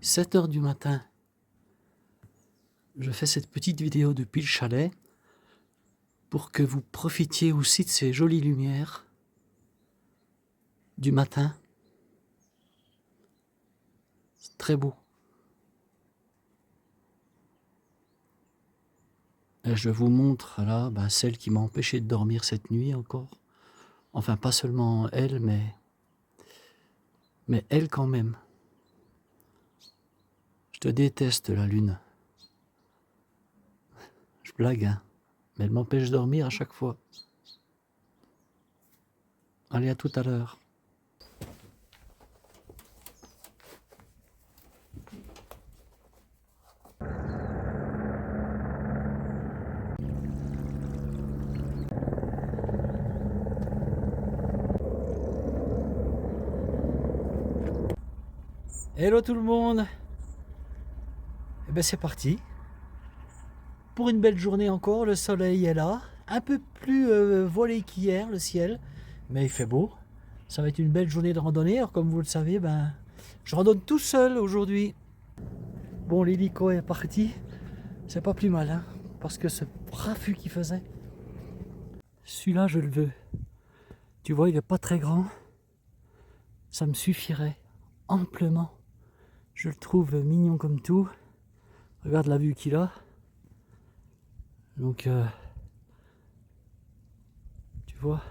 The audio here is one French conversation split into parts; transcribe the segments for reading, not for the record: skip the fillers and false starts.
7 heures du matin. Je fais cette petite vidéo depuis le chalet pour que vous profitiez aussi de ces jolies lumières du matin. C'est très beau. Et je vous montre là celle qui m'a empêché de dormir cette nuit encore. Enfin, pas seulement elle, mais elle quand même. Je te déteste, la lune. Je blague, hein, mais elle m'empêche de dormir à chaque fois. Allez, à tout à l'heure. Hello tout le monde. Et ben c'est parti. Pour une belle journée encore, le soleil est là. Un peu plus voilé qu'hier le ciel, mais il fait beau. Ça va être une belle journée de randonnée. Alors comme vous le savez, je randonne tout seul aujourd'hui. Bon, l'hélico est parti. C'est pas plus mal, hein, parce que ce raffut qu'il faisait. Celui-là, je le veux. Tu vois, il est pas très grand. Ça me suffirait amplement. Je le trouve mignon comme tout. Regarde la vue qu'il a. Donc, tu vois,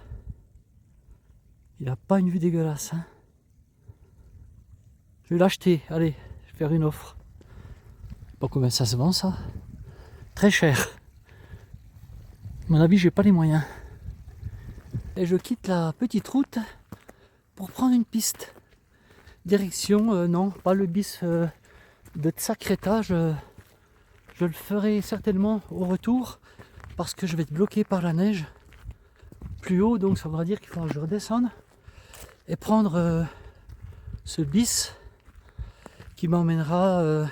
il a pas une vue dégueulasse. Hein. Je vais l'acheter. Allez, je vais faire une offre. Je sais pas combien ça se vend, ça. Très cher. À mon avis, j'ai pas les moyens. Et je quitte la petite route pour prendre une piste. Direction, non, pas le bis de Tsakretá. Je le ferai certainement au retour parce que je vais être bloqué par la neige plus haut, donc ça voudra dire qu'il faudra que je redescende et prendre ce bis qui m'emmènera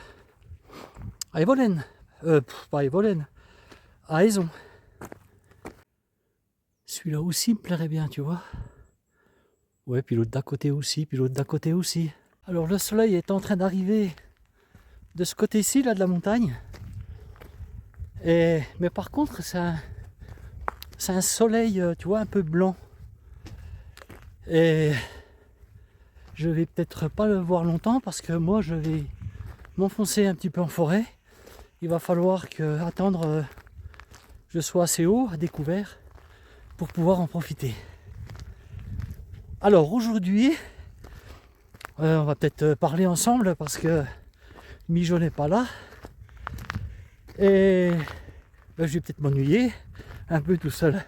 à Evolen. Pas à Evolen, à Aizon. Celui-là aussi me plairait bien, tu vois. Ouais, puis l'autre d'à côté aussi, puis l'autre d'à côté aussi. Alors le soleil est en train d'arriver de ce côté-ci, là, de la montagne. Mais par contre, c'est un soleil, tu vois, un peu blanc. Et je vais peut-être pas le voir longtemps parce que moi, je vais m'enfoncer un petit peu en forêt. Il va falloir attendre je sois assez haut, à découvert, pour pouvoir en profiter. Alors aujourd'hui, on va peut-être parler ensemble parce que Mijo n'est pas là. Et je vais peut-être m'ennuyer un peu tout seul.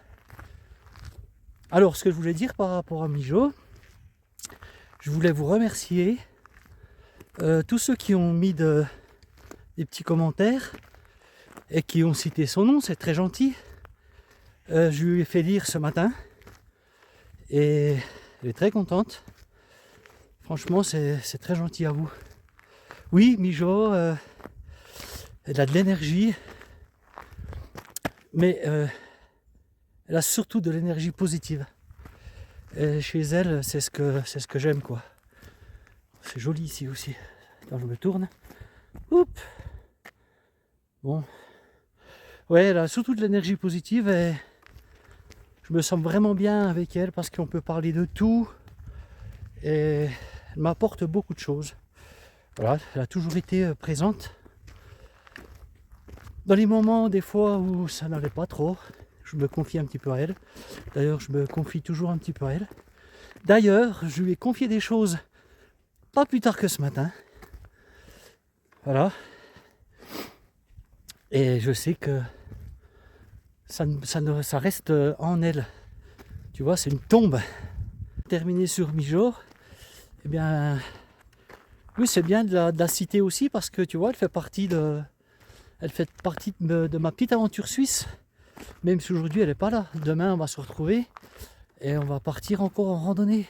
Alors ce que je voulais dire par rapport à Mijo, je voulais vous remercier tous ceux qui ont mis des petits commentaires et qui ont cité son nom, c'est très gentil. Je lui ai fait lire ce matin et elle est très contente. Franchement, c'est très gentil à vous. Oui, Mijo, elle a de l'énergie, mais elle a surtout de l'énergie positive. Et chez elle, c'est ce que j'aime, quoi. C'est joli ici aussi. Attends, je me tourne. Oups. Bon. Ouais, elle a surtout de l'énergie positive et je me sens vraiment bien avec elle parce qu'on peut parler de tout et elle m'apporte beaucoup de choses. Voilà, elle a toujours été présente. Dans les moments, des fois, où ça n'allait pas trop, je me confie un petit peu à elle. D'ailleurs, je me confie toujours un petit peu à elle. D'ailleurs, je lui ai confié des choses pas plus tard que ce matin. Voilà. Et je sais que ça reste en elle. Tu vois, c'est une tombe. Terminer sur Mijo, eh bien, oui, c'est bien de la citer aussi parce que tu vois, elle fait partie de ma petite aventure suisse. Même si aujourd'hui elle n'est pas là. Demain, on va se retrouver et on va partir encore en randonnée.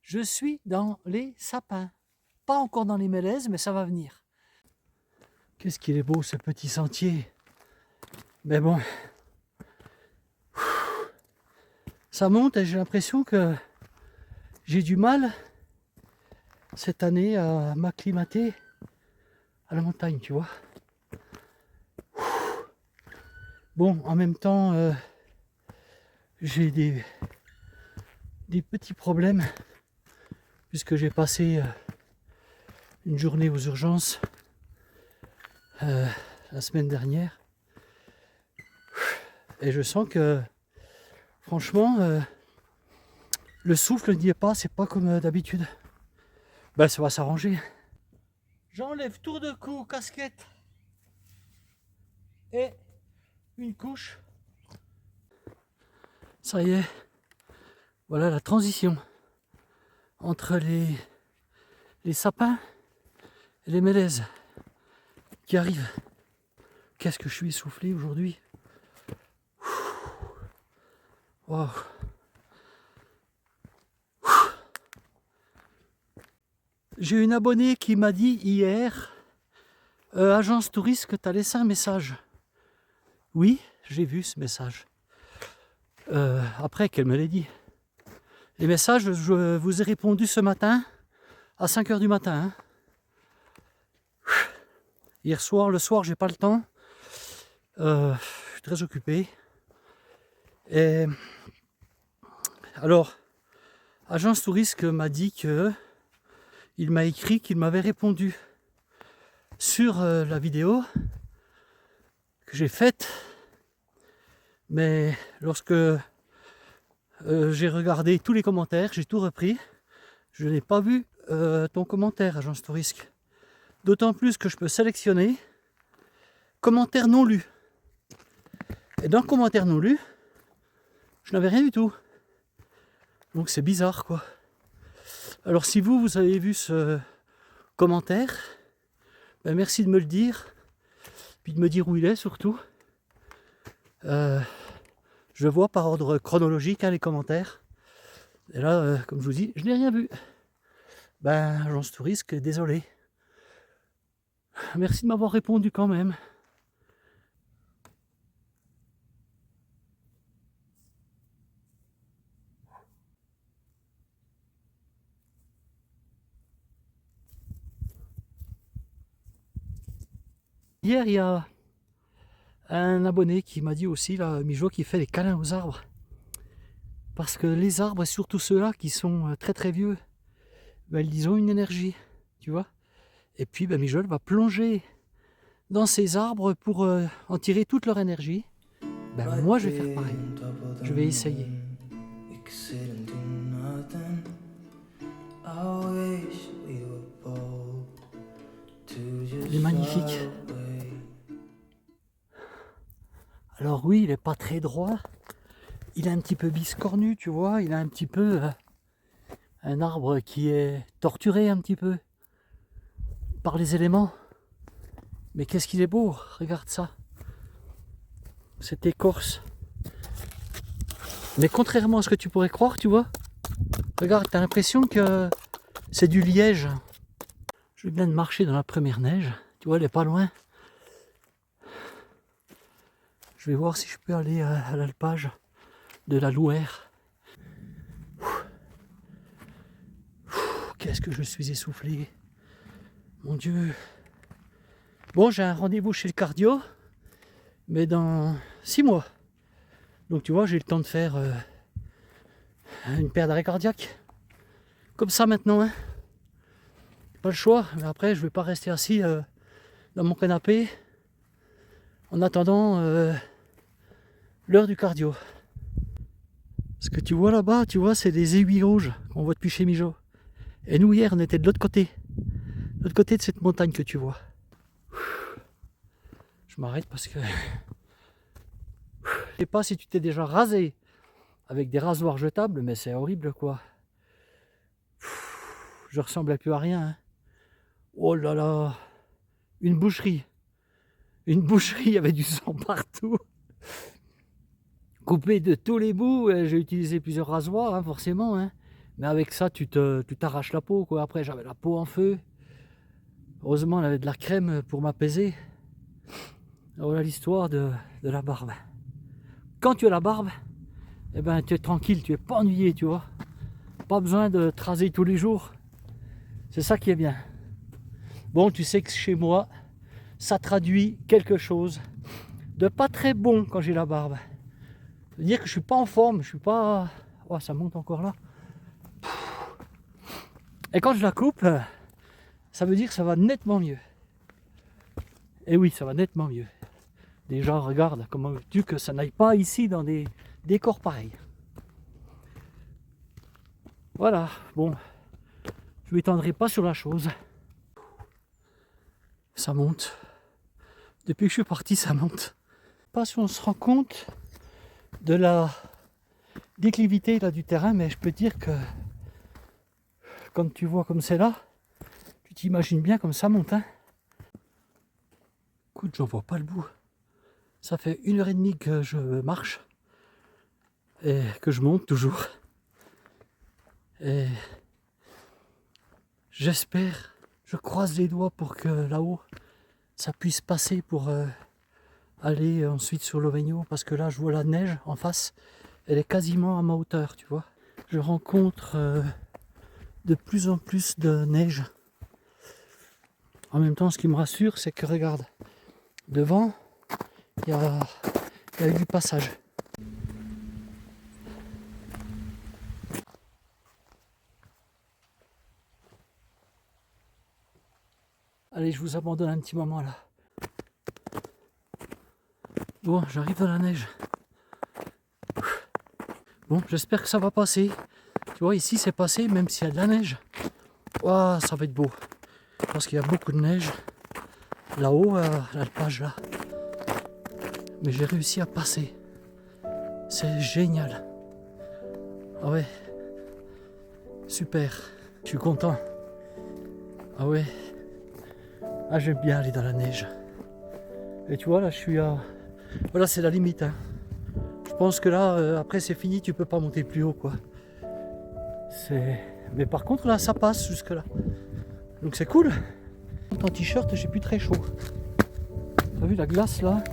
Je suis dans les sapins. Pas encore dans les mélèzes, mais ça va venir. Qu'est-ce qu'il est beau ce petit sentier. Mais bon, Ça monte et j'ai l'impression que j'ai du mal cette année à m'acclimater à la montagne, tu vois. Bon, en même temps, j'ai des petits problèmes puisque j'ai passé une journée aux urgences la semaine dernière et je sens que franchement le souffle n'y est pas, c'est pas comme d'habitude. Ben ça va s'arranger. J'enlève tour de cou, casquette et une couche. Ça y est, voilà la transition entre les sapins et les mélèzes qui arrivent. Qu'est-ce que je suis essoufflé aujourd'hui. Waouh. J'ai une abonnée qui m'a dit hier, agence touriste, que tu as laissé un message. Oui, j'ai vu ce message. Après qu'elle me l'ait dit. Les messages, je vous ai répondu ce matin à 5h du matin. Hier soir, le soir, j'ai pas le temps. Je suis très occupé. Et alors, agence touriste m'a dit que il m'a écrit qu'il m'avait répondu sur la vidéo que j'ai faite, mais lorsque j'ai regardé tous les commentaires, j'ai tout repris, je n'ai pas vu ton commentaire, agence touriste. D'autant plus que je peux sélectionner commentaire non lu. Et dans le commentaire non lu, je n'avais rien du tout. Donc c'est bizarre quoi. Alors si vous avez vu ce commentaire, ben merci de me le dire, puis de me dire où il est surtout. Je vois par ordre chronologique les commentaires. Et là, comme je vous dis, je n'ai rien vu. Ben, agence touriste, désolé. Merci de m'avoir répondu quand même. Hier, il y a un abonné qui m'a dit aussi, là, Mijo, qui fait des câlins aux arbres. Parce que les arbres, et surtout ceux-là qui sont très très vieux, ben, ils ont une énergie, tu vois. Et puis, ben, Mijo va plonger dans ces arbres pour en tirer toute leur énergie. Ben, moi, je vais faire pareil. Je vais essayer. Il est magnifique. Alors oui, il n'est pas très droit. Il est un petit peu biscornu, tu vois. Il a un petit peu un arbre qui est torturé un petit peu par les éléments. Mais qu'est-ce qu'il est beau, regarde ça. Cette écorce. Mais contrairement à ce que tu pourrais croire, tu vois. Regarde, tu as l'impression que c'est du liège. Je viens de marcher dans la première neige. Tu vois, elle est pas loin. Je vais voir si je peux aller à l'alpage de la Louère. Qu'est-ce que je suis essoufflé. Mon Dieu. Bon, j'ai un rendez-vous chez le cardio, mais dans 6 mois. Donc tu vois, j'ai le temps de faire une paire d'arrêts cardiaques. Comme ça maintenant, hein. Pas le choix, mais après je vais pas rester assis dans mon canapé en attendant l'heure du cardio. Ce que tu vois là-bas, tu vois, c'est des aiguilles rouges qu'on voit depuis chez Mijo. Et nous hier, on était de l'autre côté de cette montagne que tu vois. Je m'arrête parce que je sais pas si tu t'es déjà rasé avec des rasoirs jetables, mais c'est horrible quoi. Je ressemblais plus à rien. Hein. Oh là là, une boucherie, il y avait du sang partout. Coupé de tous les bouts, j'ai utilisé plusieurs rasoirs, hein, forcément. Hein. Mais avec ça, tu t'arraches la peau, quoi. Après, j'avais la peau en feu. Heureusement, elle avait de la crème pour m'apaiser. Voilà l'histoire de la barbe. Quand tu as la barbe, eh ben tu es tranquille, tu es pas ennuyé, tu vois. Pas besoin de te raser tous les jours. C'est ça qui est bien. Bon, tu sais que chez moi, ça traduit quelque chose de pas très bon quand j'ai la barbe. Ça veut dire que je suis pas en forme, je suis pas... Oh, ça monte encore là. Et quand je la coupe, ça veut dire que ça va nettement mieux. Et oui, ça va nettement mieux. Déjà, regarde, comment veux-tu que ça n'aille pas ici dans des décors pareils. Voilà, bon, je ne m'étendrai pas sur la chose. Ça monte. Depuis que je suis parti, ça monte. Pas si on se rend compte de la déclivité là, du terrain, mais je peux te dire que quand tu vois comme c'est là, tu t'imagines bien comme ça monte. Hein. Écoute, j'en vois pas le bout. Ça fait 1h30 que je marche et que je monte toujours. Et j'espère, je croise les doigts pour que là-haut, ça puisse passer pour aller ensuite sur l'Ovegno, parce que là, je vois la neige en face. Elle est quasiment à ma hauteur, tu vois. Je rencontre de plus en plus de neige. En même temps, ce qui me rassure, c'est que regarde, devant, il y a eu du passage. Allez, je vous abandonne un petit moment là. Bon, j'arrive dans la neige. Bon, j'espère que ça va passer. Tu vois, ici c'est passé, même s'il y a de la neige. Waouh, ça va être beau. Parce qu'il y a beaucoup de neige. Là-haut, l'alpage là. Mais j'ai réussi à passer. C'est génial. Ah ouais. Super. Je suis content. Ah ouais. Ah, j'aime bien aller dans la neige. Et tu vois, là, je suis à... Voilà, c'est la limite. Hein. Je pense que là, après, c'est fini. Tu peux pas monter plus haut, quoi. Mais par contre, là, ça passe jusque là. Donc c'est cool. En t-shirt, j'ai plus très chaud. T'as vu la glace, là?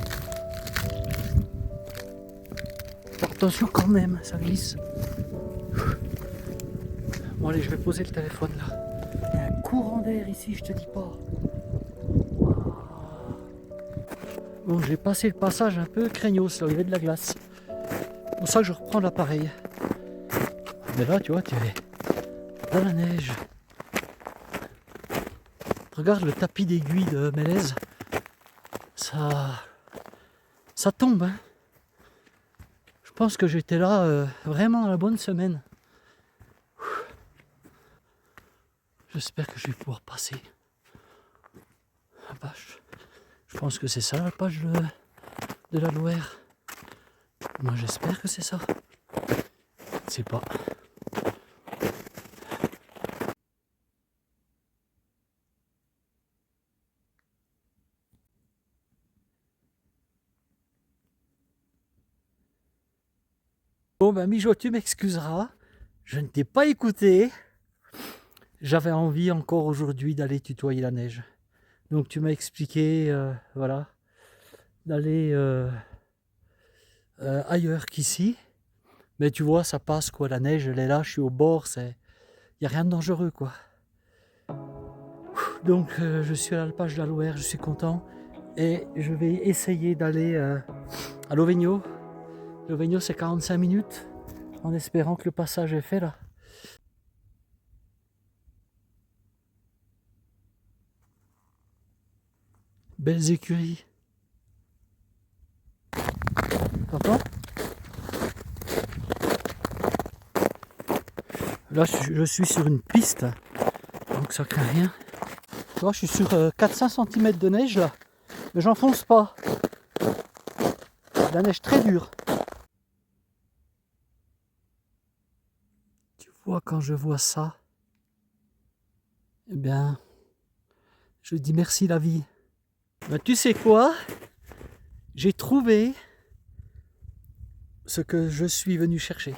Attention quand même, ça glisse. Bon allez, je vais poser le téléphone là. Il y a un courant d'air ici, je te dis pas. Bon, j'ai passé le passage un peu craignos, là, il y avait de la glace. C'est pour ça que je reprends l'appareil. Mais là, tu vois, tu es dans la neige. Regarde le tapis d'aiguille de Mélèze. Ça tombe, hein. Je pense que j'étais là vraiment dans la bonne semaine. J'espère que je vais pouvoir passer. La vache. Je pense que c'est ça la page de la Loire. Moi j'espère que c'est ça. Je ne sais pas. Bon ben Mijo, tu m'excuseras. Je ne t'ai pas écouté. J'avais envie encore aujourd'hui d'aller tutoyer la neige. Donc tu m'as expliqué, voilà, d'aller ailleurs qu'ici. Mais tu vois, ça passe quoi, la neige, elle est là, je suis au bord, il n'y a rien de dangereux quoi. Donc je suis à l'alpage de la Loire, je suis content. Et je vais essayer d'aller à l'Ovegno. L'Ovegno c'est 45 minutes, en espérant que le passage est fait là. Belles écuries. T'entends? Là, je suis sur une piste, donc ça craint rien. Tu vois, je suis sur 4-5 cm de neige là, mais j'enfonce pas. La neige très dure. Tu vois, quand je vois ça, eh bien, je dis merci la vie. Ben, tu sais quoi? J'ai trouvé ce que je suis venu chercher.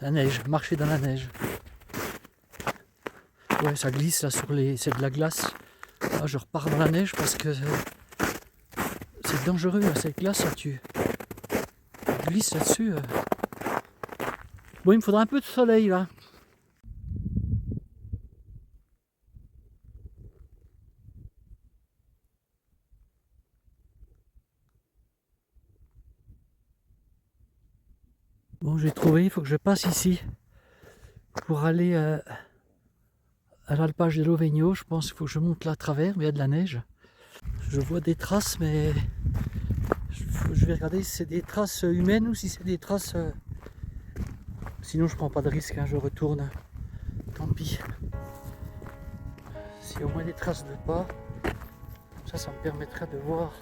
La neige, marcher dans la neige. Ouais, ça glisse là sur les... C'est de la glace. Là, je repars dans la neige parce que c'est dangereux là, cette glace, ça tue. glisse là-dessus. Bon, il me faudra un peu de soleil là. Bon, j'ai trouvé, il faut que je passe ici pour aller à l'alpage de Lovegno. Je pense qu'il faut que je monte là à travers, mais il y a de la neige. Je vois des traces, mais je vais regarder si c'est des traces humaines ou si c'est des traces... Sinon je prends pas de risque, hein, je retourne. Tant pis. S'il y a au moins des traces de pas, ça me permettrait de voir.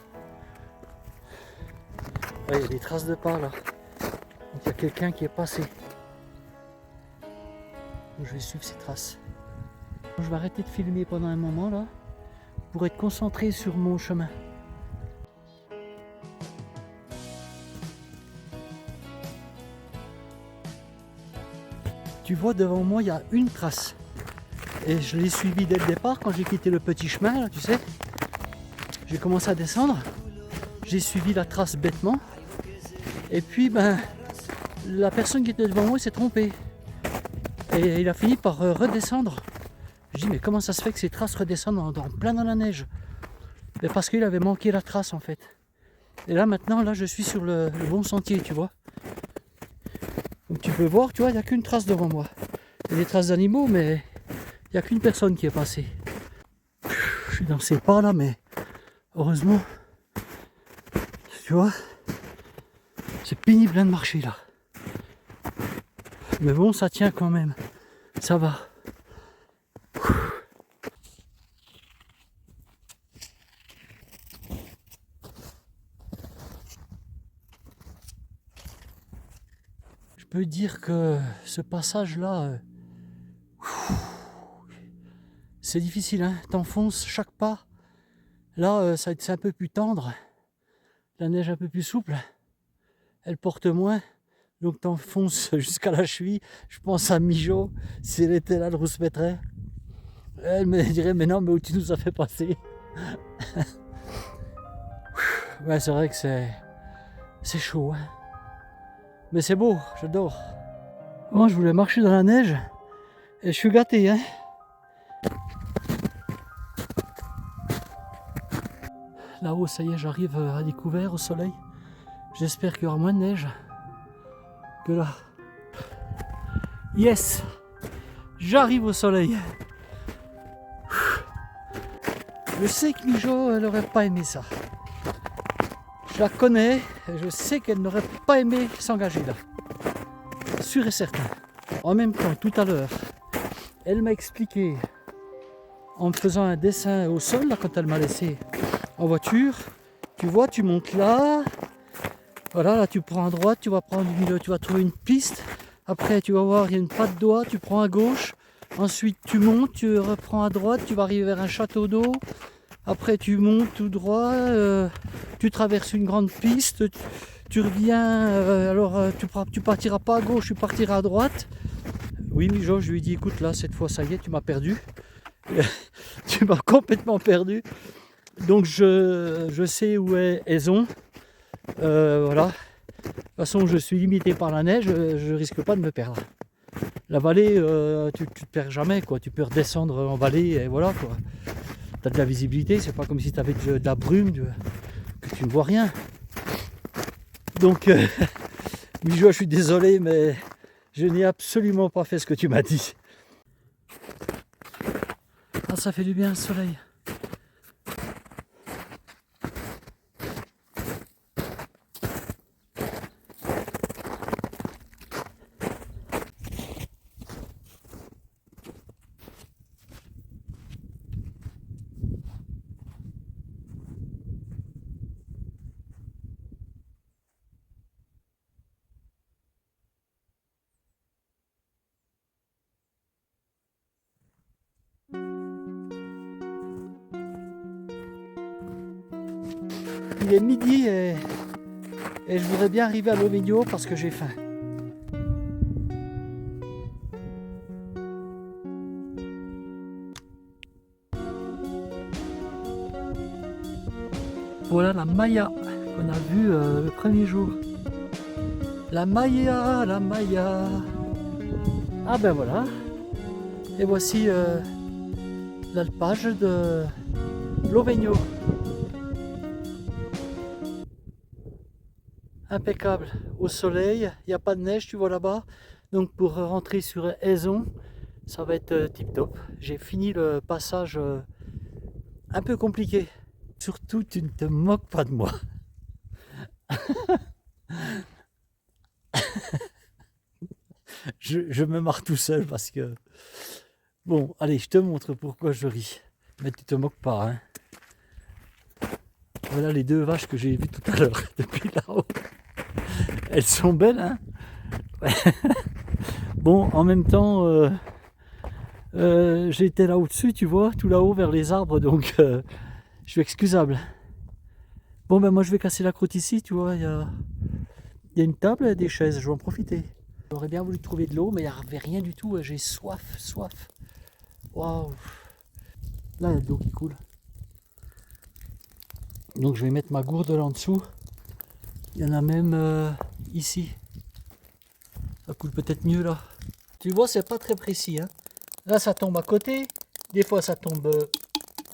Ouais, il y a des traces de pas là. Donc il y a quelqu'un qui est passé. Donc je vais suivre ces traces. Je vais arrêter de filmer pendant un moment là, pour être concentré sur mon chemin. Tu vois devant moi il y a une trace. Et je l'ai suivi dès le départ quand j'ai quitté le petit chemin là, tu sais. J'ai commencé à descendre. J'ai suivi la trace bêtement. Et puis ben la personne qui était devant moi s'est trompée. Et il a fini par redescendre. Je dis mais comment ça se fait que ces traces redescendent en plein dans la neige? Mais parce qu'il avait manqué la trace en fait. Et là maintenant là je suis sur le bon sentier, tu vois. Donc tu peux voir, tu vois, il n'y a qu'une trace devant moi. Il y a des traces d'animaux, mais il n'y a qu'une personne qui est passée. Je suis dans ces pas là, mais heureusement, tu vois, c'est pénible de marcher là. Mais bon, ça tient quand même. Ça va. Je peux dire que ce passage-là, c'est difficile, hein. T'enfonces chaque pas. Là, c'est un peu plus tendre. La neige un peu plus souple. Elle porte moins. Donc t'enfonces jusqu'à la cheville. Je pense à Mijo. Si elle était là, elle rouspéterait. Elle me dirait, mais non, mais où tu nous as fait passer? Ouais, c'est vrai que c'est chaud, hein. Mais c'est beau, j'adore. Moi, je voulais marcher dans la neige. Et je suis gâté, hein. Là-haut, ça y est, j'arrive à découvert, au soleil. J'espère qu'il y aura moins de neige que là. Yes! J'arrive au soleil. Je sais que Mijo, elle n'aurait pas aimé ça. Je la connais et je sais qu'elle n'aurait pas aimé s'engager là. Sûr et certain. En même temps, tout à l'heure, elle m'a expliqué, en me faisant un dessin au sol, là, quand elle m'a laissé en voiture, tu vois, tu montes là, voilà, là tu prends à droite, tu vas prendre du milieu, tu vas trouver une piste, après tu vas voir, il y a une patte d'oie, tu prends à gauche, ensuite tu montes, tu reprends à droite, tu vas arriver vers un château d'eau, après tu montes tout droit, tu traverses une grande piste, tu reviens, tu partiras pas à gauche, tu partiras à droite. Oui, Mijo, je lui ai dit, écoute, là, cette fois, ça y est, tu m'as perdu. Tu m'as complètement perdu. Donc, je sais où est Aison. Voilà. De toute façon, je suis limité par la neige, je risque pas de me perdre. La vallée, tu te perds jamais, quoi. Tu peux redescendre en vallée, et voilà, quoi. Tu as de la visibilité, c'est pas comme si tu avais de la brume, que tu ne vois rien. Donc, Mijo, je suis désolé, mais je n'ai absolument pas fait ce que tu m'as dit. Ah, ça fait du bien le soleil. Il est midi et je voudrais bien arriver à Lovegno parce que j'ai faim. Voilà la Maya qu'on a vue le premier jour. La Maya, la Maya. Ah ben voilà. Et voici l'alpage de Lovegno. Impeccable. Au soleil, il n'y a pas de neige, tu vois là-bas. Donc pour rentrer sur Aison, ça va être tip top. J'ai fini le passage un peu compliqué. Surtout, tu ne te moques pas de moi. Je me marre tout seul parce que... Bon, allez, je te montre pourquoi je ris. Mais tu te moques pas, hein. Voilà les deux vaches que j'ai vues tout à l'heure, depuis là-haut. Elles sont belles, hein. Bon, en même temps, j'étais là au-dessus, tu vois, tout là-haut vers les arbres, donc je suis excusable. Bon, ben moi je vais casser la croûte ici, tu vois, il y a une table et des chaises, je vais en profiter. J'aurais bien voulu trouver de l'eau, mais il n'y avait rien du tout, j'ai soif, soif. Waouh. Là, il y a de l'eau qui coule. Donc je vais mettre ma gourde là en dessous. Il y en a même ici. Ça coule peut-être mieux là. Tu vois, c'est pas très précis, hein. Là, ça tombe à côté. Des fois, ça tombe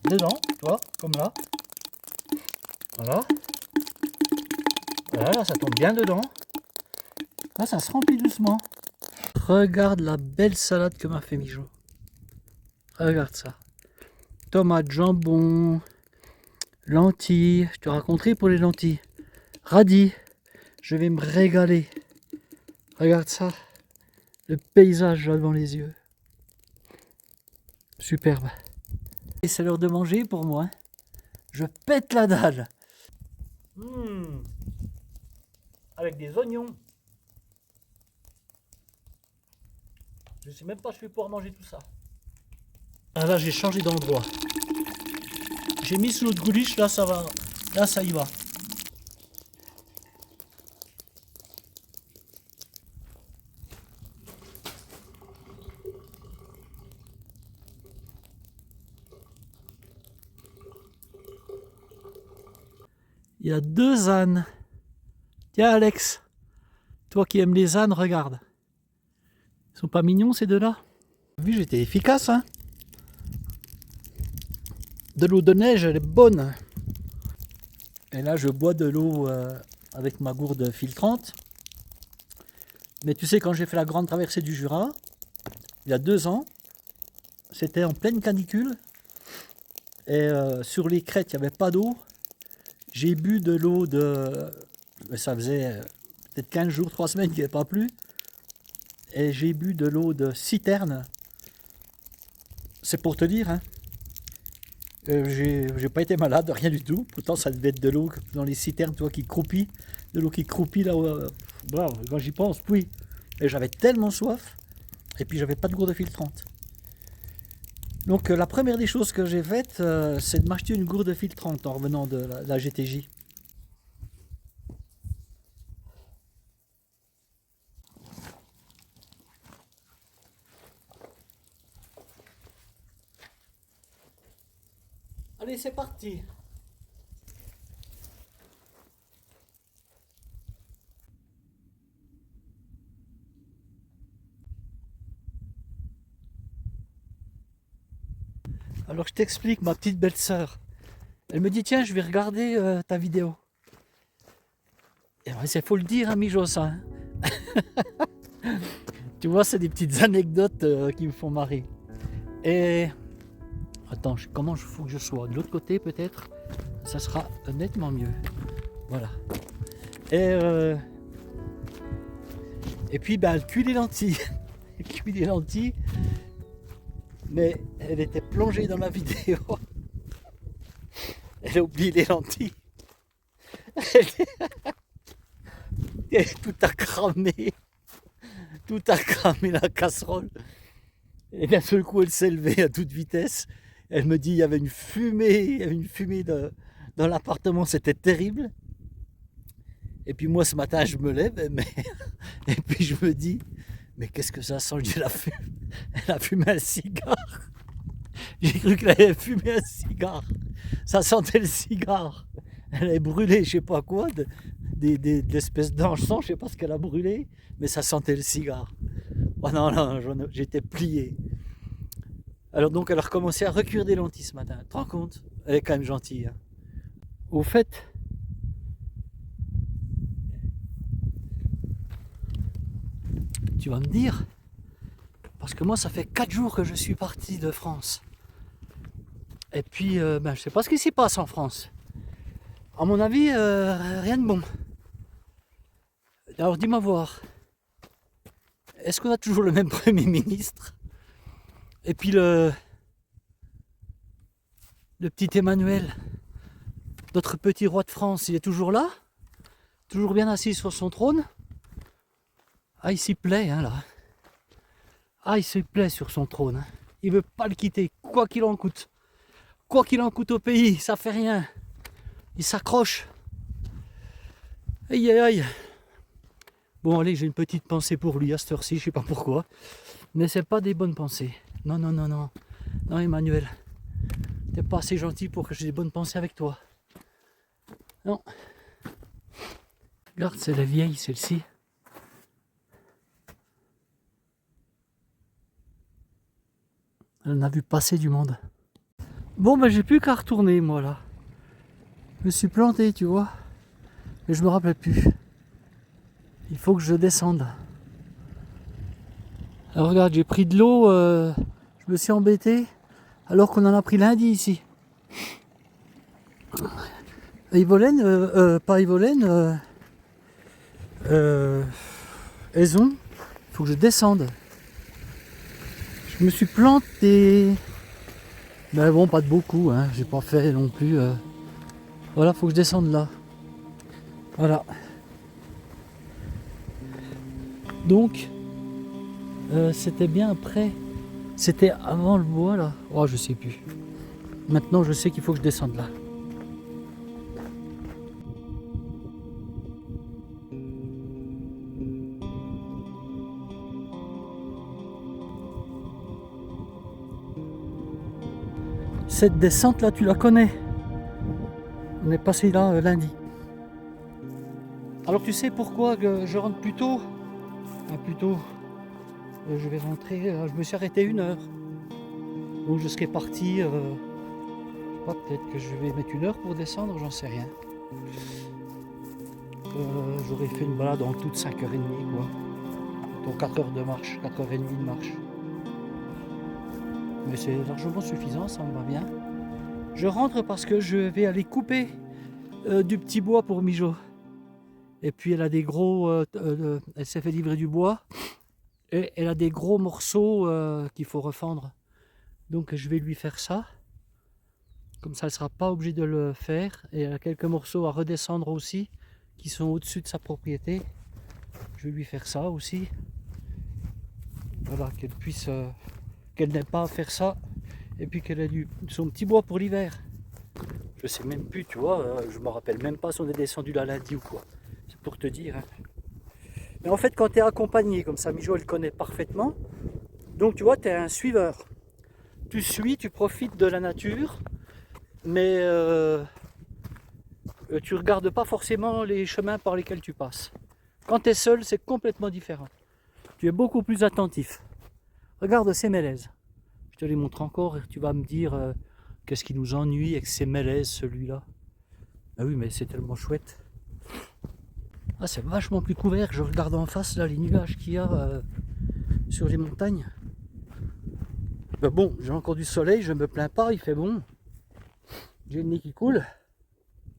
dedans, tu vois, comme là. Voilà. Voilà, là, ça tombe bien dedans. Là, ça se remplit doucement. Regarde la belle salade que m'a fait Mijo. Regarde ça. Tomates, jambon, lentilles. Je te raconterai pour les lentilles. Radis. Je vais me régaler. Regarde ça. Le paysage là devant les yeux. Superbe. Et c'est l'heure de manger pour moi. Je pète la dalle. Avec des oignons. Je sais même pas si je vais pouvoir manger tout ça. Ah là, j'ai changé d'endroit. J'ai mis sous l'autre gouliche, là ça va. Là ça y va. Il y a 2 ânes. Tiens Alex, toi qui aimes les ânes, regarde. Ils sont pas mignons ces deux-là? Vu, j'étais efficace, hein. De l'eau de neige, elle est bonne. Et là, je bois de l'eau avec ma gourde filtrante. Mais tu sais, quand j'ai fait la grande traversée du Jura, il y a 2 ans, c'était en pleine canicule. Et sur les crêtes, il n'y avait pas d'eau. J'ai bu de l'eau de... Ça faisait peut-être 15 jours, 3 semaines qu'il n'y avait pas plu. Et j'ai bu de l'eau de citerne. C'est pour te dire, hein. J'ai pas été malade, rien du tout. Pourtant, ça devait être de l'eau dans les citernes, toi, qui croupit. De l'eau qui croupit là. Quand j'y pense, oui. Et j'avais tellement soif. Et puis, j'avais pas de gourde filtrante. Donc, la première des choses que j'ai faites, c'est de m'acheter une gourde filtrante en revenant de la GTJ. Allez, c'est parti. Alors, je t'explique, ma petite belle-sœur. Elle me dit, tiens, je vais regarder ta vidéo. Et il faut le dire, hein, Mijo, ça. Tu vois, c'est des petites anecdotes qui me font marrer. Et... Attends, comment il faut que je sois? De l'autre côté, peut-être? Ça sera nettement mieux. Voilà. Et puis, ben, elle cuit les lentilles. Elle cuit les lentilles. Mais elle était plongée dans la vidéo. Elle a oublié les lentilles. Et tout a cramé. Tout a cramé la casserole. Et d'un seul coup, elle s'est levée à toute vitesse. Elle me dit, il y avait une fumée dans l'appartement, c'était terrible. Et puis moi, ce matin, je me lève, et puis je me dis, mais qu'est-ce que ça sent? Elle a fumé un cigare. J'ai cru qu'elle avait fumé un cigare. Ça sentait le cigare. Elle avait brûlé, je sais pas quoi, des espèces d'encens, je sais pas ce qu'elle a brûlé, mais ça sentait le cigare. Oh non, non, j'étais plié. Alors donc elle a recommencé à recuire des lentilles ce matin. Tu te rends compte? Elle est quand même gentille. Hein. Au fait, tu vas me dire, parce que moi ça fait 4 jours que je suis parti de France. Et puis, je sais pas ce qui s'y passe en France. À mon avis, rien de bon. Alors dis-moi voir, est-ce qu'on a toujours le même Premier ministre? Et puis le petit Emmanuel, notre petit roi de France, il est toujours là? Toujours bien assis sur son trône? Ah, il s'y plaît, hein, là. Ah, il se plaît sur son trône. Hein. Il veut pas le quitter, quoi qu'il en coûte. Quoi qu'il en coûte au pays, ça fait rien. Il s'accroche. Aïe, aïe, aïe. Bon, allez, j'ai une petite pensée pour lui à cette heure-ci, je sais pas pourquoi. Mais c'est pas des bonnes pensées. Non, non, non, non. Non, Emmanuel. T'es pas assez gentil pour que j'ai des bonnes pensées avec toi. Non. Regarde, c'est la vieille, celle-ci. Elle en a vu passer du monde. Bon, ben j'ai plus qu'à retourner, moi, là. Je me suis planté, tu vois. Mais je me rappelle plus. Il faut que je descende. Alors regarde, j'ai pris de l'eau, je me suis embêté, alors qu'on en a pris lundi ici. Yvolène, pas Yvolène, Aison, il faut que je descende. Je me suis planté. Mais bon, pas de beaucoup, hein. J'ai pas fait non plus. Voilà, faut que je descende là. Voilà. Donc, c'était bien après. C'était avant le bois là. Oh, je sais plus. Maintenant, je sais qu'il faut que je descende là. Cette descente là, tu la connais. On est passé là lundi. Alors tu sais pourquoi que je rentre plus tôt? Plus tôt, je vais rentrer, je me suis arrêté 1 heure. Donc je serai parti, peut-être que je vais mettre 1 heure pour descendre, j'en sais rien. J'aurais fait une balade en tout de 5h30 quoi. Donc 4 heures de marche, 4h30 de marche. Mais c'est largement suffisant, ça me va bien. Je rentre parce que je vais aller couper du petit bois pour Mijo. Et puis elle a des gros, elle s'est fait livrer du bois et elle a des gros morceaux qu'il faut refendre. Donc je vais lui faire ça. Comme ça elle ne sera pas obligée de le faire. Et elle a quelques morceaux à redescendre aussi qui sont au-dessus de sa propriété. Je vais lui faire ça aussi. Voilà, qu'elle puisse, qu'elle n'ait pas à faire ça. Et puis qu'elle ait son petit bois pour l'hiver. Je sais même plus, tu vois, je me rappelle même pas si on est descendu là lundi ou quoi. C'est pour te dire. Hein. Mais en fait, quand tu es accompagné, comme ça, Mijo, elle connaît parfaitement. Donc, tu vois, tu es un suiveur. Tu suis, tu profites de la nature, mais tu regardes pas forcément les chemins par lesquels tu passes. Quand tu es seul, c'est complètement différent. Tu es beaucoup plus attentif. Regarde ces mélèzes. Je te les montre encore et tu vas me dire qu'est-ce qui nous ennuie avec ces mélèzes, celui-là. Ah oui, mais c'est tellement chouette. Ah, c'est vachement plus couvert. Je regarde en face là les nuages qu'il y a sur les montagnes. Ben bon, j'ai encore du soleil, je me plains pas, il fait bon. J'ai le nez qui coule.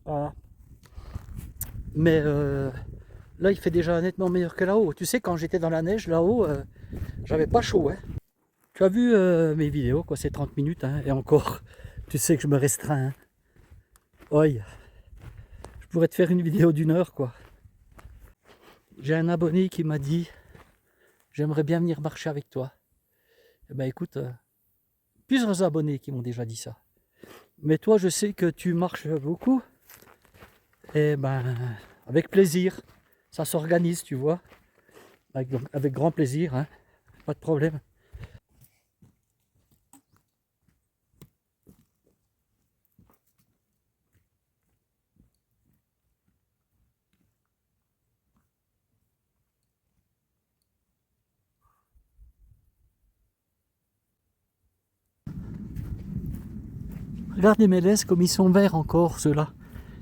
Voilà. Mais là, il fait déjà nettement meilleur que là-haut. Tu sais, quand j'étais dans la neige là-haut, j'avais pas chaud. Hein. Tu as vu mes vidéos, quoi, c'est 30 minutes, hein, et encore, tu sais que je me restreins. Hein. Oui, je pourrais te faire une vidéo d'1 heure, quoi. J'ai un abonné qui m'a dit, j'aimerais bien venir marcher avec toi. Eh ben écoute, plusieurs abonnés qui m'ont déjà dit ça. Mais toi, je sais que tu marches beaucoup. Et ben, avec plaisir. Ça s'organise, tu vois. Avec grand plaisir, hein. Pas de problème. Regarde les mélèzes comme ils sont verts encore, ceux-là.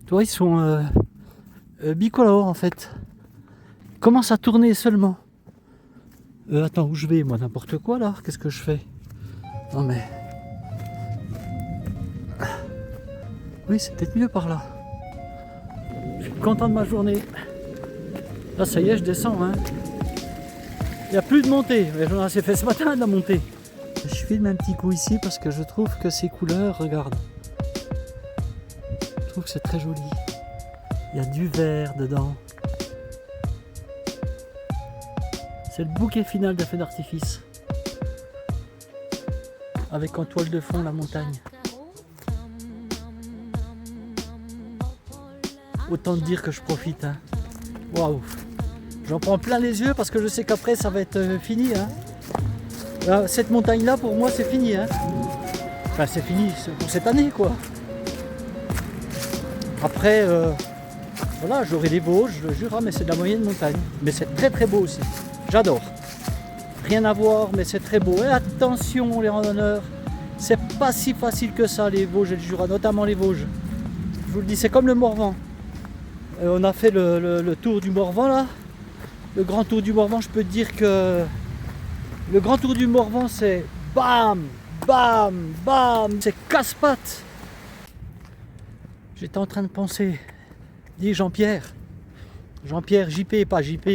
Tu vois, ils sont bicolores en fait. Ils commencent à tourner seulement. Attends, où je vais moi? N'importe quoi là? Qu'est-ce que je fais? Non mais... Oui, c'est peut-être mieux par là. Je suis content de ma journée. Là, ça y est, je descends. Hein. Il n'y a plus de montée. J'en ai assez fait ce matin de la montée. Je filme un petit coup ici parce que je trouve que ces couleurs, regarde. Je trouve que c'est très joli. Il y a du vert dedans. C'est le bouquet final de feux d'artifice. Avec en toile de fond la montagne. Autant te dire que je profite. Hein. Waouh! J'en prends plein les yeux parce que je sais qu'après ça va être fini. Hein. Là, cette montagne là pour moi c'est fini. Hein. Enfin c'est fini pour cette année quoi. Après voilà, j'aurai les Vosges, je le jure, mais c'est de la moyenne montagne. Mais c'est très très beau aussi. J'adore. Rien à voir, mais c'est très beau. Et attention les randonneurs, c'est pas si facile que ça les Vosges et le Jura, notamment les Vosges. Je vous le dis, c'est comme le Morvan. On a fait le tour du Morvan là. Le grand tour du Morvan, je peux te dire que le grand tour du Morvan c'est bam, bam, bam, c'est casse-pattes. J'étais en train de penser, dis Jean-Pierre, JP, pas JP,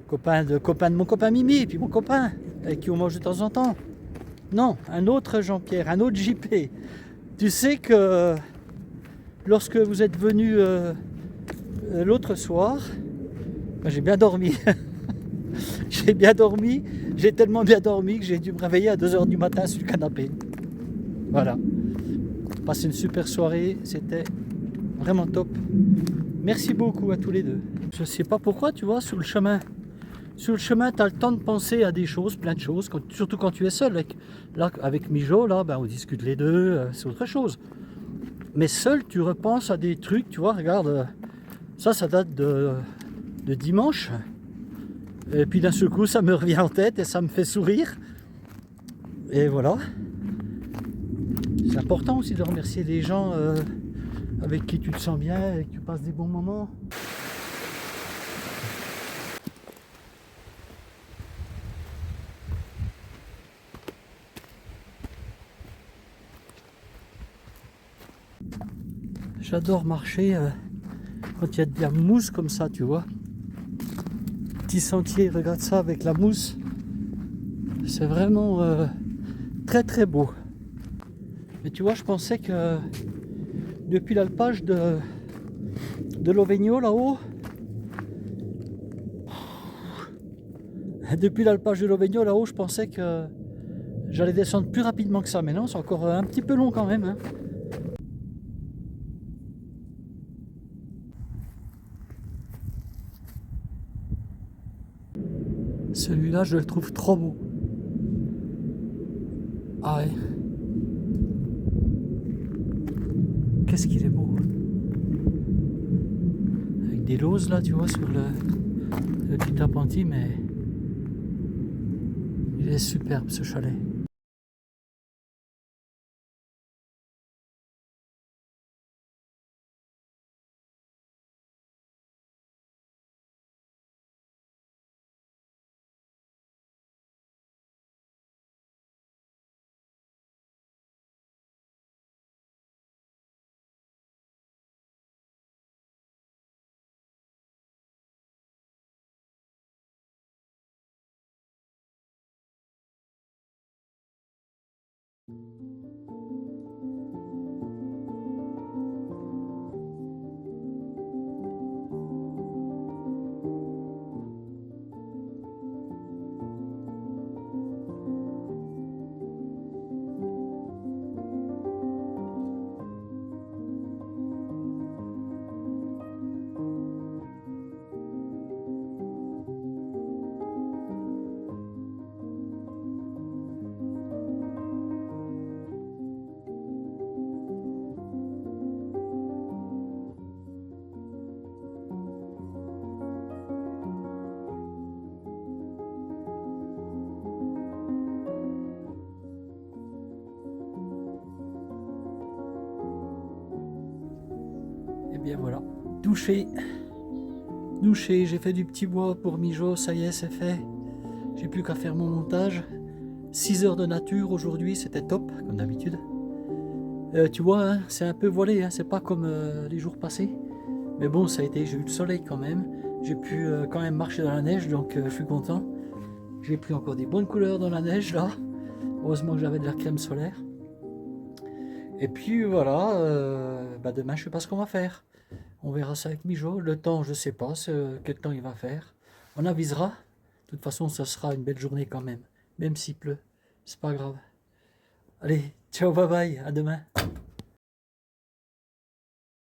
copain de mon copain Mimi, et puis mon copain, avec qui on mange de temps en temps. Non, un autre Jean-Pierre, un autre JP. Tu sais que lorsque vous êtes venu l'autre soir, ben, j'ai bien dormi. J'ai bien dormi, j'ai tellement bien dormi que j'ai dû me réveiller à 2h du matin sur le canapé. Voilà. Passé une super soirée, c'était vraiment top. Merci beaucoup à tous les deux. Je sais pas pourquoi, tu vois, sur le chemin, tu as le temps de penser à des choses, plein de choses, surtout quand tu es seul. Avec Mijo, là, ben, on discute les deux, c'est autre chose. Mais seul, tu repenses à des trucs, tu vois, regarde, ça date de dimanche. Et puis d'un seul coup, ça me revient en tête et ça me fait sourire. Et voilà. C'est important aussi de remercier les gens avec qui tu te sens bien et que tu passes des bons moments. J'adore marcher quand il y a de la mousse comme ça, tu vois. Petit sentier, regarde ça avec la mousse. C'est vraiment très très beau. Mais tu vois, je pensais que depuis l'alpage de Lovegno là-haut, je pensais que j'allais descendre plus rapidement que ça. Mais non, c'est encore un petit peu long quand même. Hein. Celui-là, je le trouve trop beau. Ah ouais. Qu'est-ce qu'il est beau. Avec des lauses là, tu vois, sur le petit appentis, mais il est superbe ce chalet. bien voilà, douché, douché, j'ai fait du petit bois pour Mijo, ça y est, c'est fait. J'ai plus qu'à faire mon montage. 6 heures de nature aujourd'hui, c'était top, comme d'habitude. Tu vois, hein, c'est un peu voilé, hein, c'est pas comme les jours passés. Mais bon, ça a été, j'ai eu le soleil quand même. J'ai pu quand même marcher dans la neige, donc je suis content. J'ai pris encore des bonnes couleurs dans la neige là. Heureusement que j'avais de la crème solaire. Et puis voilà, demain je sais pas ce qu'on va faire. On verra ça avec Mijo. Le temps, je sais pas quel temps il va faire. On avisera. De toute façon, ça sera une belle journée quand même. Même s'il pleut, c'est pas grave. Allez, ciao, bye bye, à demain.